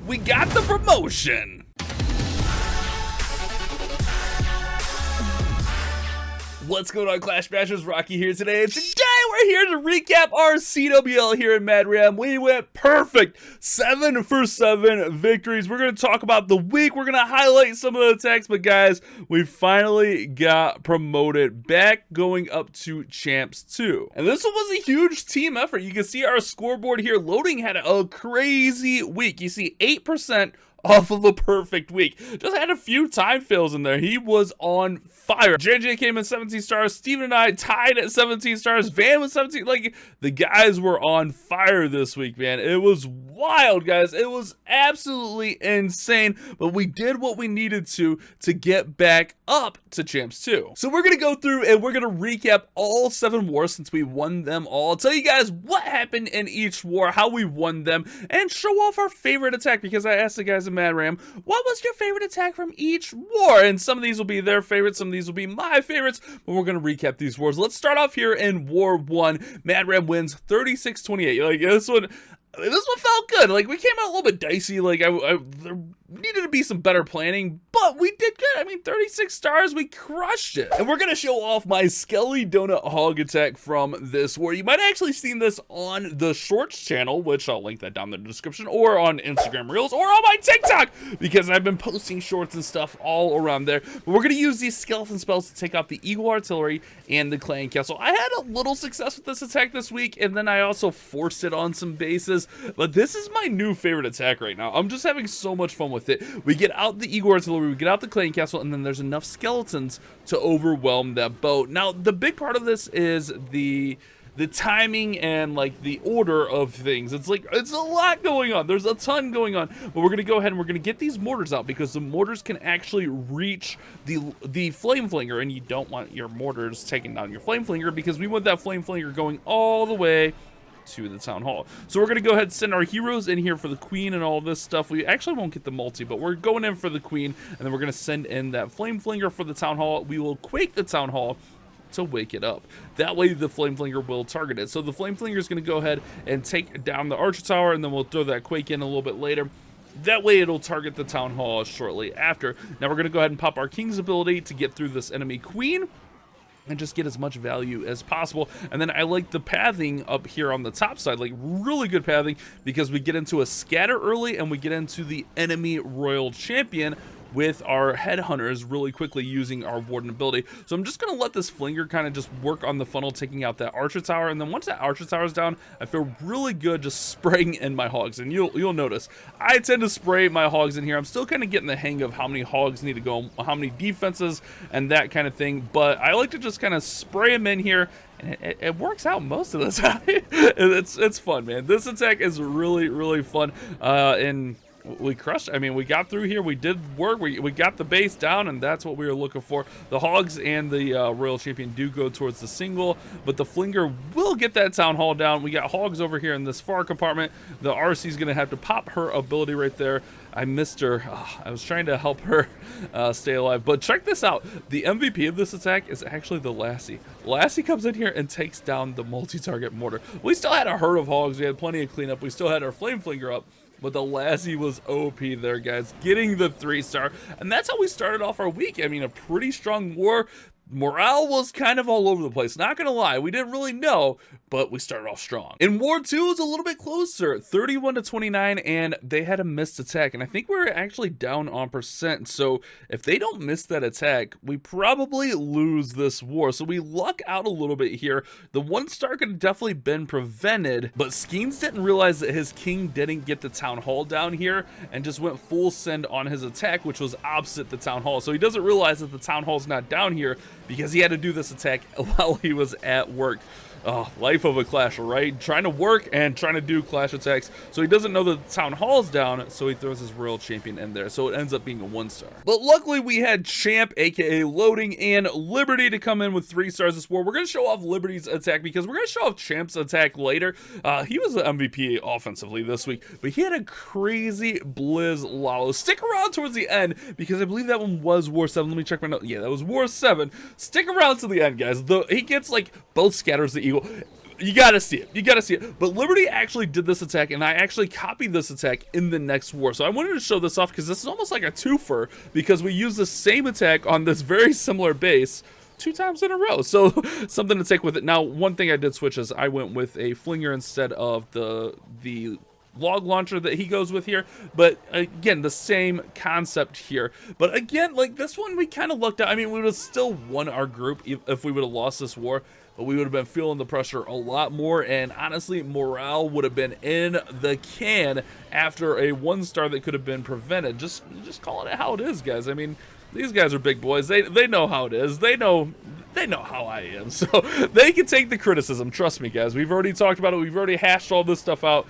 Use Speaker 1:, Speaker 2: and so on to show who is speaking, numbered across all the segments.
Speaker 1: we got the promotion. What's going on, Clash Bashers? Rocky here today, and today we're here to recap our CWL here in Mad Ram. We went perfect, 7 for 7 victories. We're going to talk about the week. We're going to highlight some of the attacks, but guys, we finally got promoted, back going up to Champs 2. And this one was a huge team effort. You can see our scoreboard here. Loading had a crazy week. You see 8% off of a perfect week. Just had a few time fails in there. He was on fire. JJ came in 17 stars. Steven and I tied at 17 stars. Van was 17. Like, the guys were on fire this week, man. It was wild, guys. It was absolutely insane, but we did what we needed to get back up to Champs 2. So we're gonna go through and we're gonna recap all 7 wars since we won them all. I'll tell you guys what happened in each war, how we won them, and show off our favorite attack, because I asked the guys in Mad Ram, what was your favorite attack from each war? And some of these will be their favorites, some of these will be my favorites, but we're gonna recap these wars. Let's start off here in War 1. Mad Ram wins 36-28. Like, this one felt good. Like, we came out a little bit dicey. Like, there needed to be some better planning, but we did good. I mean, 36 stars, we crushed it. And we're gonna show off my Skelly Donut Hog attack from this war. You might have actually seen this on the Shorts channel, which I'll link that down in the description, or on Instagram Reels, or on my TikTok, because I've been posting shorts and stuff all around there. But we're gonna use these skeleton spells to take out the Eagle Artillery and the Clan Castle. I had a little success with this attack this week, and then I also forced it on some bases, but this is my new favorite attack right now. I'm just having so much fun with it. We get out the Eagle Artillery, we get out the Clan Castle, and then there's enough skeletons to overwhelm that boat. Now, the big part of this is the timing and like the order of things. It's like, it's a lot going on. There's a ton going on, but we're gonna go ahead and we're gonna get these mortars out, because the mortars can actually reach the flame flinger, and you don't want your mortars taking down your flame flinger, because we want that flame flinger going all the way to the town hall. So we're gonna go ahead and send our heroes in here for the queen and all this stuff. We actually won't get the multi, but we're going in for the queen, and then we're gonna send in that flame flinger for the town hall. We will quake the town hall to wake it up. That way the flame flinger will target it. So the flame flinger is going to go ahead and take down the archer tower, and then we'll throw that quake in a little bit later. That way it'll target the town hall shortly after. Now we're going to go ahead and pop our king's ability to get through this enemy queen and just get as much value as possible. And then I like the pathing up here on the top side, like really good pathing, because we get into a scatter early and we get into the enemy royal champion with our headhunters really quickly using our warden ability. So I'm just gonna let this flinger kind of just work on the funnel, taking out that archer tower, and then once that archer tower is down, I feel really good just spraying in my hogs. And you'll notice I tend to spray my hogs in here. I'm still kind of getting the hang of how many hogs need to go, how many defenses and that kind of thing, but I like to just kind of spray them in here, and it works out most of the time. It's fun, man. This attack is really fun, and we crushed. I mean, we got through here. We did work. We got the base down, and that's what we were looking for. The hogs and the royal champion do go towards the single, but the flinger will get that town hall down. We got hogs over here in this far compartment. The RC is going to have to pop her ability right there. I missed her. I was trying to help her stay alive, but check this out. The MVP of this attack is actually the Lassie. Lassie comes in here and takes down the multi-target mortar. We still had a herd of hogs. We had plenty of cleanup. We still had our flame flinger up, but the Lassie was OP there, guys, getting the 3-star. And that's how we started off our week. I mean, a pretty strong war. Morale was kind of all over the place, not gonna lie. We didn't really know, but we started off strong. In War 2, it was a little bit closer, 31-29, and they had a missed attack, and I think we were actually down on percent. So if they don't miss that attack, we probably lose this war. So we luck out a little bit here. The 1-star could have definitely been prevented, but Skeens didn't realize that his king didn't get the town hall down here and just went full send on his attack, which was opposite the town hall. So he doesn't realize that the town hall's not down here, because he had to do this attack while he was at work. Oh, life of a clasher, right? Trying to work and trying to do clash attacks. So he doesn't know that the town hall's down, so he throws his royal champion in there. So it ends up being a 1-star. But luckily we had Champ, aka Loading, and Liberty to come in with 3 stars this war. We're going to show off Liberty's attack because we're going to show off Champ's attack later. He was the MVP offensively this week, but he had a crazy Blizzard Lalo. Stick around towards the end because I believe that one was War 7. Let me check my notes. Yeah, that was War 7. Stick around to the end, guys. He gets like both scatters the eagle. You gotta see it. You gotta see it. But Liberty actually did this attack, and I actually copied this attack in the next war. So I wanted to show this off because this is almost like a twofer, because we use the same attack on this very similar base 2 times in a row. So something to take with it. Now, one thing I did switch is I went with a flinger instead of the log launcher that he goes with here. But again, the same concept here. But again, like this one, we kind of looked at. I mean, we would have still won our group if we would have lost this war, but we would have been feeling the pressure a lot more, and honestly, morale would have been in the can after a 1-star that could have been prevented. Just calling it how it is, guys. I mean, these guys are big boys. They know how it is. They know how I am, so they can take the criticism. Trust me, guys. We've already talked about it. We've already hashed all this stuff out.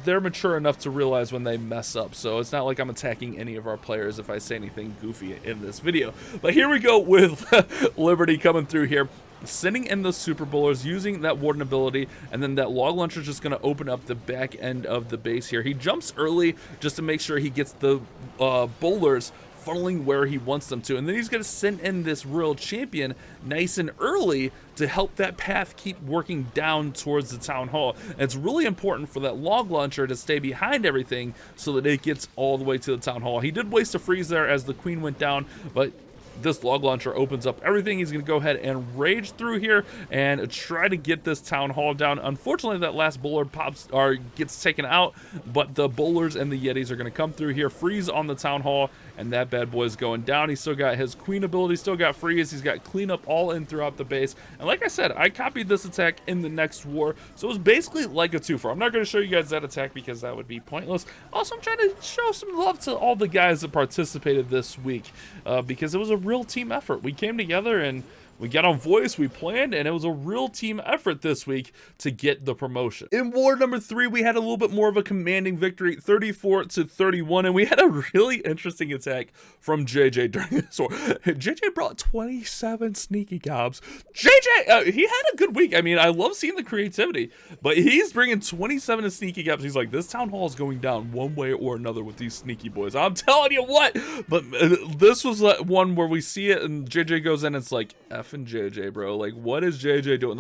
Speaker 1: They're mature enough to realize when they mess up, so it's not like I'm attacking any of our players if I say anything goofy in this video. But here we go with Liberty coming through here, sending in the super bowlers, using that warden ability, and then that log launcher is just going to open up the back end of the base here. He jumps early just to make sure he gets the bowlers funneling where he wants them to, and then he's going to send in this royal champion nice and early to help that path keep working down towards the town hall. And it's really important for that log launcher to stay behind everything so that it gets all the way to the town hall. He did waste a freeze there as the queen went down, but this log launcher opens up everything. He's going to go ahead and rage through here and try to get this town hall down. Unfortunately, that last bowler gets taken out, but the bowlers and the yetis are going to come through here, freeze on the town hall, and that bad boy is going down. He's still got his queen ability, still got freeze. He's got cleanup all in throughout the base. And like I said, I copied this attack in the next war, so it was basically like a twofer. I'm not going to show you guys that attack because that would be pointless. Also, I'm trying to show some love to all the guys that participated this week because it was a real team effort. We came together and we got on voice, we planned, and it was a real team effort this week to get the promotion. In war number 3, we had a little bit more of a commanding victory, 34-31, and we had a really interesting attack from JJ during this war. JJ brought 27 sneaky gobs. JJ, he had a good week. I mean, I love seeing the creativity, but he's bringing 27 sneaky gobs. He's like, this town hall is going down one way or another with these sneaky boys. I'm telling you what. But this was one where we see it, and JJ goes in, and it's like, F and JJ, bro. Like, what is JJ doing?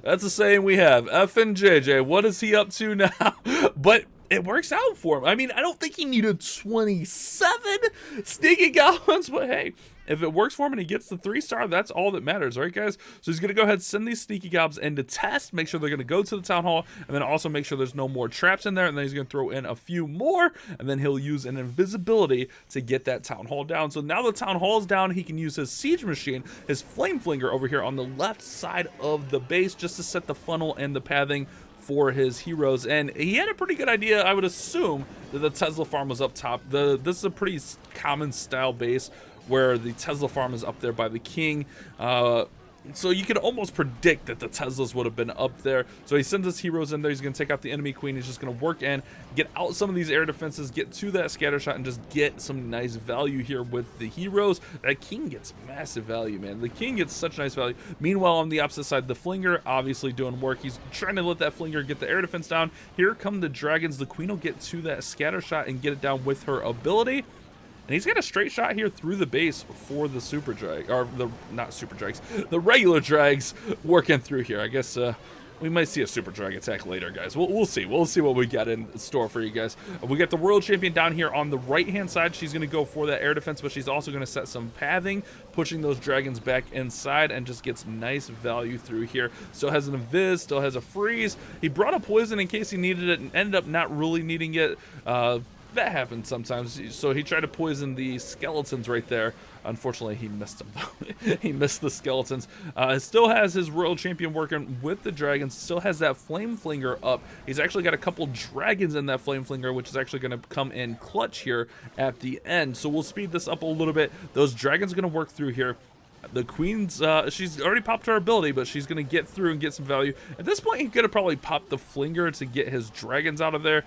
Speaker 1: That's a saying we have. F and JJ. What is he up to now? But it works out for him. I mean, I don't think he needed 27 sneaky goblins, but hey, if it works for him and he gets the 3-star, that's all that matters, right, guys? So he's going to go ahead and send these sneaky gobs into test, make sure they're going to go to the town hall, and then also make sure there's no more traps in there, and then he's going to throw in a few more, and then he'll use an invisibility to get that town hall down. So now the town hall is down, he can use his siege machine, his flame flinger over here on the left side of the base just to set the funnel and the pathing for his heroes. And he had a pretty good idea, I would assume, that the Tesla farm was up top. This is a pretty common style base where the Tesla farm is up there by the king. So you could almost predict that the Teslas would have been up there. So he sends his heroes in there. He's going to take out the enemy queen. He's just going to work in, get out some of these air defenses, get to that scatter shot, and just get some nice value here with the heroes. That king gets massive value, man. The king gets such nice value. Meanwhile, on the opposite side, the flinger obviously doing work. He's trying to let that flinger get the air defense down. Here come the dragons. The queen will get to that scatter shot and get it down with her ability. And he's got a straight shot here through the base for the super drag, or not super drags, the regular drags working through here. I guess we might see a super drag attack later, guys. We'll see. We'll see what we got in store for you guys. We got the world champion down here on the right-hand side. She's going to go for that air defense, but she's also going to set some pathing, pushing those dragons back inside, and just gets nice value through here. Still has an invis, still has a freeze. He brought a poison in case he needed it and ended up not really needing it. That happens sometimes. So he tried to poison the skeletons right there. Unfortunately, he missed them. He missed the skeletons. Still has his royal champion working with the dragons. Still has that flame flinger up. He's actually got a couple dragons in that flame flinger, which is actually going to come in clutch here at the end. So we'll speed this up a little bit. Those dragons are going to work through here. The queen's, she's already popped her ability, but she's going to get through and get some value. At this point, he's going to probably pop the flinger to get his dragons out of there,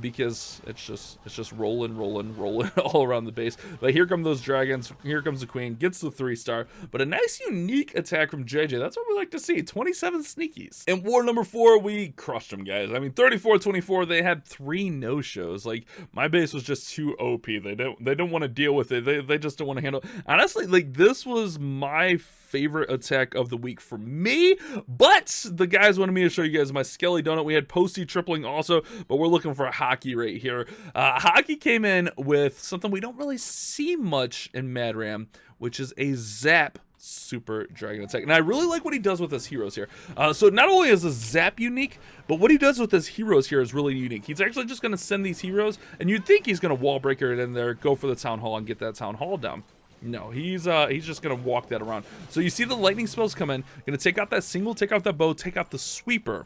Speaker 1: because it's just rolling all around the base. But here come those dragons. Here comes the queen, gets the 3-star. But a nice, unique attack from JJ. That's what we like to see. 27 sneakies. In war number 4, we crushed them, guys. I mean, 34-24. They had 3 no-shows. Like, my base was just too OP. They don't want to deal with it. They just don't want to handle it. Honestly, like, this was was my favorite attack of the week for me, but the guys wanted me to show you guys my Skelly donut. We had Posty tripling also, but we're looking for a Hockey right here. Hockey came in with something we don't really see much in Mad Ram, which is a Zap Super Dragon attack, and I really like what he does with his heroes here. So not only is the Zap unique, but what he does with his heroes here is really unique. He's actually just going to send these heroes, and you'd think he's going to wall breaker it in there, go for the Town Hall, and get that Town Hall down. No, he's just gonna walk that around. So you see the lightning spells come in, gonna take out that single, take out that bow, take out the sweeper.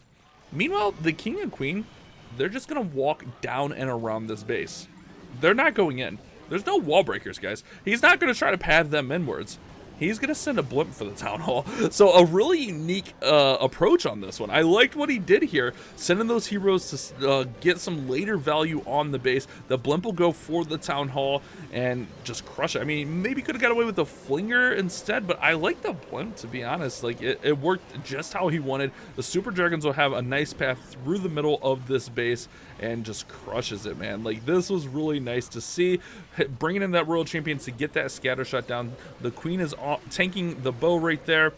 Speaker 1: Meanwhile, the king and queen, they're just gonna walk down and around this base. They're not going in. There's no wall breakers, guys. He's not gonna try to pad them inwards. He's going to send a blimp for the Town Hall. So a really unique approach on this one. I liked what he did here, sending those heroes to get some later value on the base. The blimp will go for the Town Hall and just crush it. I mean, maybe could have got away with the flinger instead, but I like the blimp, to be honest. Like, it worked just how he wanted. The Super Dragons will have a nice path through the middle of this base and just crushes it, man. Like, this was really nice to see. Bringing in that Royal Champion to get that scatter shot down. The Queen is tanking the bow right there,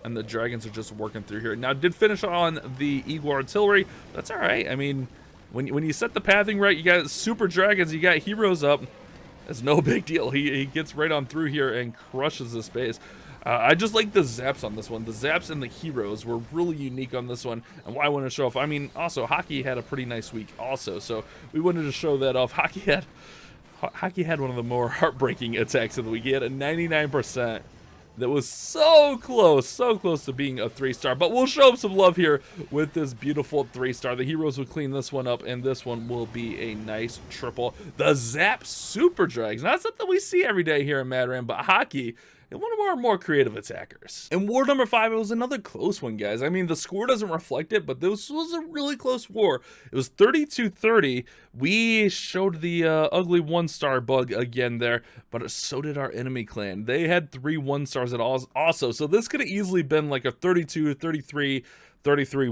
Speaker 1: and the Dragons are just working through here. Now, did finish on the Eagle Artillery. That's all right. I mean, when you set the pathing right, you got Super Dragons, you got heroes up. It's no big deal. He gets right on through here and crushes this base. I just like the zaps on this one. The zaps and the heroes were really unique on this one, and why I want to show off. I mean, also, Hockey had a pretty nice week also, so we wanted to show that off. Hockey had one of the more heartbreaking attacks of the week. He had a 99%. That was so close to being a 3-star. But we'll show him some love here with this beautiful 3-star. The heroes will clean this one up, and this one will be a nice triple. The Zap Super Dragons. Not something we see every day here in Mad Ram, but Hockey, and one of our more creative attackers. In war number 5, it was another close one, guys. I mean, the score doesn't reflect it, but this was a really close war. It was 32-30. We showed the ugly 1-star bug again there, but so did our enemy clan. They had 3 1-stars at all also, so this could have easily been like a 32-33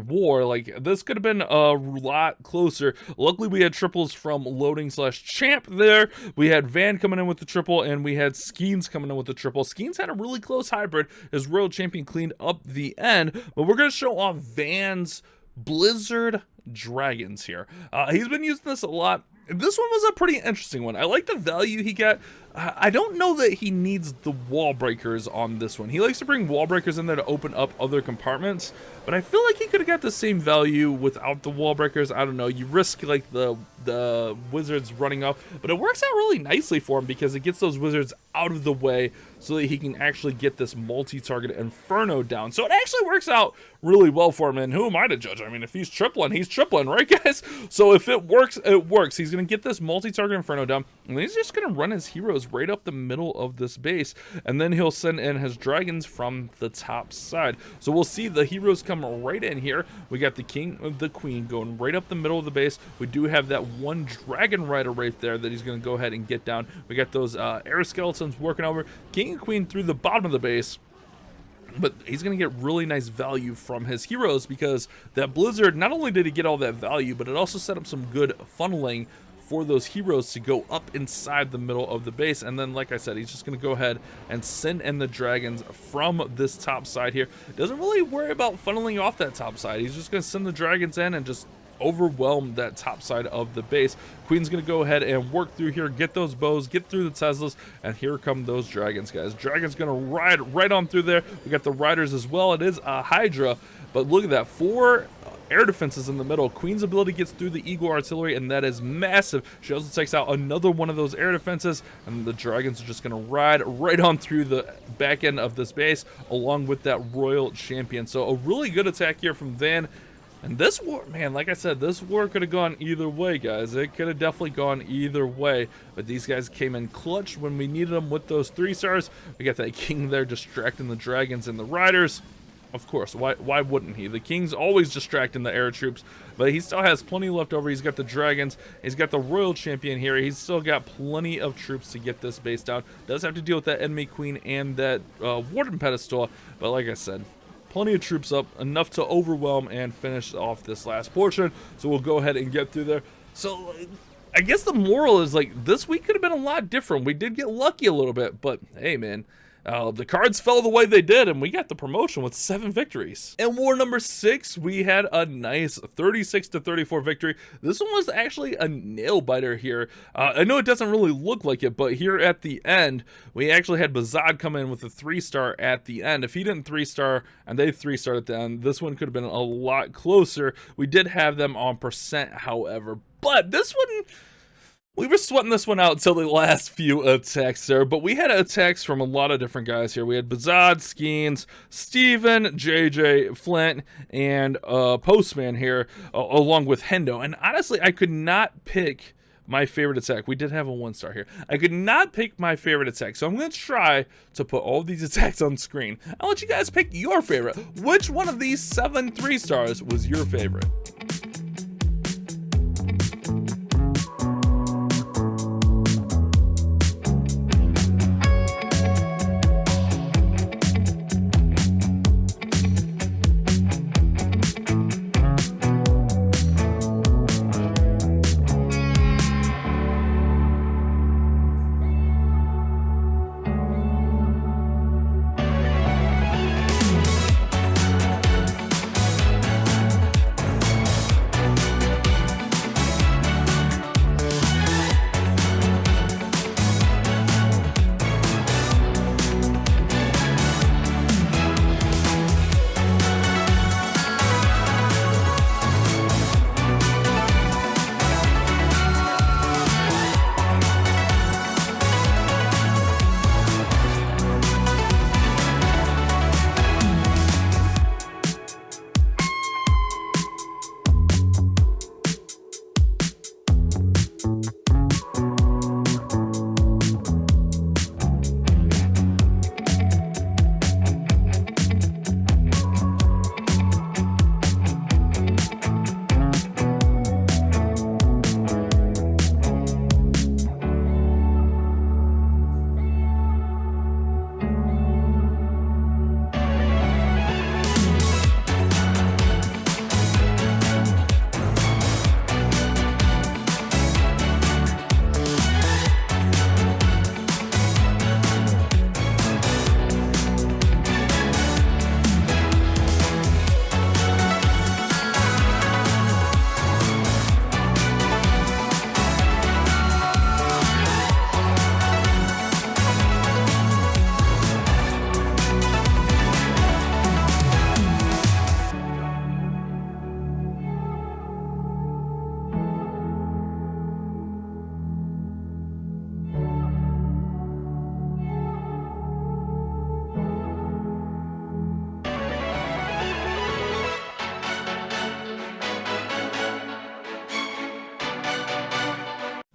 Speaker 1: war. Like, this could have been a lot closer. Luckily, we had triples from loading/champ there. We had Van coming in with the triple, and we had Skeens coming in with the triple. Skeens had a really close hybrid. His Royal Champion cleaned up the end, but we're going to show off Van's Blizzard Dragons here. He's been using this a lot. This one was a pretty interesting one. I like the value he got. I don't know that he needs the wall breakers on this one. He likes to bring wall breakers in there to open up other compartments, but I feel like he could have got the same value without the wall breakers. I don't know. You risk like the wizards running off, but it works out really nicely for him because it gets those wizards out of the way so that he can actually get this multi-target Inferno down. So it actually works out really well for him, and who am I to judge? I mean, if he's tripling, right, guys? So if it works, it works. He's going to get this multi-target Inferno down, and then he's just going to run his heroes right up the middle of this base, and then he'll send in his dragons from the top side. So we'll see the heroes come right in here. We got the king and the queen going right up the middle of the base. We do have that one dragon rider right there that he's going to go ahead and get down. We got those air skeletons working over. King and queen through the bottom of the base. But he's going to get really nice value from his heroes because that Blizzard, not only did he get all that value, but it also set up some good funneling for those heroes to go up inside the middle of the base. And then, like I said, he's just going to go ahead and send in the dragons from this top side here. Doesn't really worry about funneling off that top side. He's just going to send the dragons in and just overwhelm that top side of the base. Queen's going to go ahead and work through here, get those bows, get through the Teslas, and here come those dragons, guys. Dragon's going to ride right on through there. We got the riders as well. It is a Hydra, but look at that. 4 air defenses in the middle. Queen's ability gets through the Eagle Artillery, and that is massive. She also takes out another one of those air defenses, and the dragons are just going to ride right on through the back end of this base, along with that Royal Champion. So a really good attack here from Van. And this war, man, like I said, this war could have gone either way, guys. It could have definitely gone either way. But these guys came in clutch when we needed them with those 3-stars. We got that king there distracting the dragons and the riders. Of course, why wouldn't he? The king's always distracting the air troops, but he still has plenty left over. He's got the dragons. He's got the Royal Champion here. He's still got plenty of troops to get this base down. Does have to deal with that enemy queen and that warden pedestal, but like I said, plenty of troops up, enough to overwhelm and finish off this last portion. So we'll go ahead and get through there. So I guess the moral is, like, this week could have been a lot different. We did get lucky a little bit, but hey, man, The cards fell the way they did, and we got the promotion with 7 victories. In war number 6, we had a nice 36-34 victory. This one was actually a nail biter here. I know it doesn't really look like it, but here at the end, we actually had Blizzard come in with a 3-star at the end. If he didn't 3-star and they 3-starred at the end, this one could have been a lot closer. We did have them on percent, however, but this one, we were sweating this one out until the last few attacks there, but we had attacks from a lot of different guys here. We had Bazad, Skeens, Steven, JJ, Flint, and Postman here, along with Hendo. And honestly, I could not pick my favorite attack. We did have a 1-star here. I could not pick my favorite attack, so I'm going to try to put all these attacks on screen. I'll let you guys pick your favorite. Which one of these 7 3-stars was your favorite?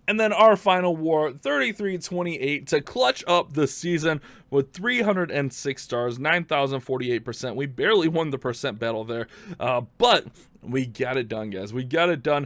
Speaker 1: And then our final war, 33-28, to clutch up the season with 306 stars, 9,048%. We barely won the percent battle there, but we got it done, guys. We got it done.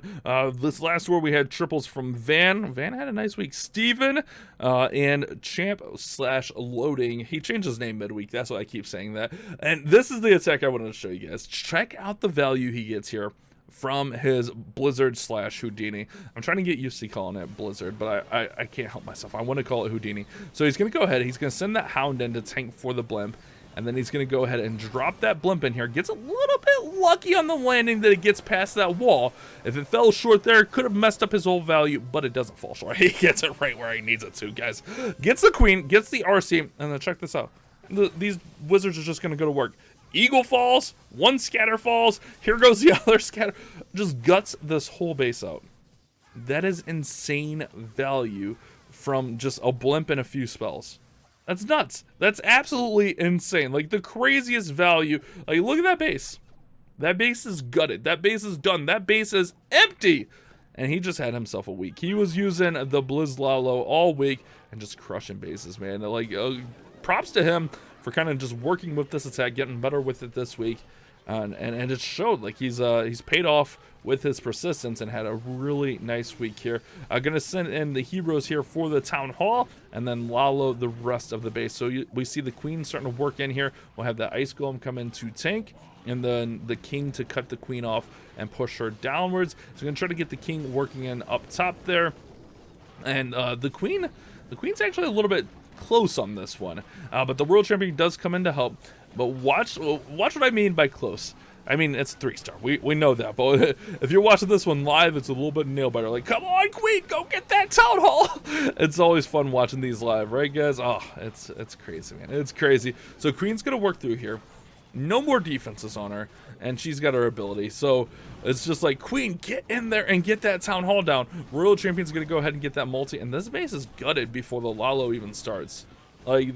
Speaker 1: This last war, we had triples from Van. Van had a nice week. Steven and Champ/Loading. He changed his name midweek. That's why I keep saying that. And this is the attack I wanted to show you guys. Check out the value he gets here from his Blizzard/Houdini. I'm trying to get used to calling it Blizzard, but I can't help myself. I want to call it Houdini. So he's going to go ahead. He's going to send that Hound in to tank for the blimp. And then he's going to go ahead and drop that blimp in here. Gets a little bit lucky on the landing that it gets past that wall. If it fell short there, it could have messed up his whole value, but it doesn't fall short. He gets it right where he needs it to, guys. Gets the queen, gets the RC, and then check this out. These wizards are just going to go to work. Eagle falls, one scatter falls, here goes the other scatter. Just guts this whole base out. That is insane value from just a blimp and a few spells. That's nuts. That's absolutely insane. Like the craziest value. Like look at that base. That base is gutted. That base is done. That base is empty. And he just had himself a week. He was using the Blizzard Lalo all week and just crushing bases, man. Like props to him for kind of just working with this attack, getting better with it this week. And it showed. Like he's paid off with his persistence and had a really nice week here. I'm gonna send in the heroes here for the town hall and then Lalo the rest of the base. So we see the queen starting to work in here. We'll have that ice golem come in to tank and then the king to cut the queen off and push her downwards. So we're gonna try to get the king working in up top there. And the queen's actually a little bit close on this one. But the world champion does come in to help. But watch what I mean by close. I mean, it's 3-star. We know that. But if you're watching this one live, it's a little bit nail-biter. Like, come on, Queen, go get that town hall. It's always fun watching these live, right, guys? Oh, it's crazy, man. It's crazy. So Queen's going to work through here. No more defenses on her, and she's got her ability. So it's just like, Queen, get in there and get that town hall down. World champion's going to go ahead and get that multi, and this base is gutted before the Lalo even starts. Like,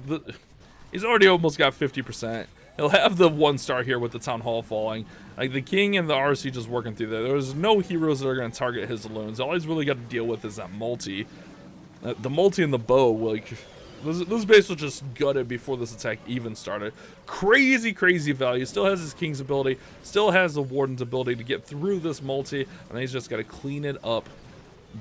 Speaker 1: he's already almost got 50%. He'll have the 1-star here with the Town Hall falling. Like, the King and the RC just working through there. There's no heroes that are going to target his loons. All he's really got to deal with is that multi. The multi and the bow, like, this base was just gutted before this attack even started. Crazy, crazy value. Still has his King's ability. Still has the Warden's ability to get through this multi. And then he's just got to clean it up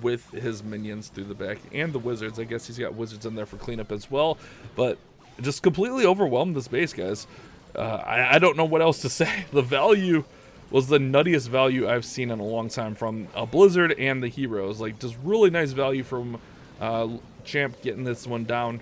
Speaker 1: with his minions through the back. And the Wizards. I guess he's got Wizards in there for cleanup as well. But just completely overwhelmed this base, guys. I don't know what else to say. The value was the nuttiest value I've seen in a long time from Blizzard and the heroes. Like, just really nice value from Champ getting this one down.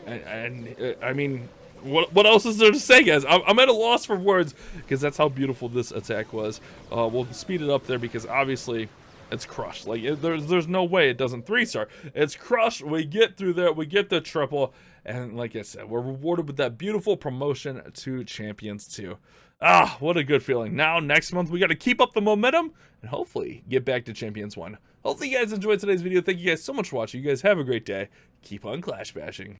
Speaker 1: And I mean, what else is there to say, guys? I'm at a loss for words because that's how beautiful this attack was. We'll speed it up there because obviously it's crushed. Like, there's no way it doesn't 3-star. It's crushed. We get through there. We get the triple. And like I said, we're rewarded with that beautiful promotion to Champions 2. Ah, what a good feeling. Now, next month, we got to keep up the momentum and hopefully get back to Champions 1. Hopefully you guys enjoyed today's video. Thank you guys so much for watching. You guys have a great day. Keep on clash bashing.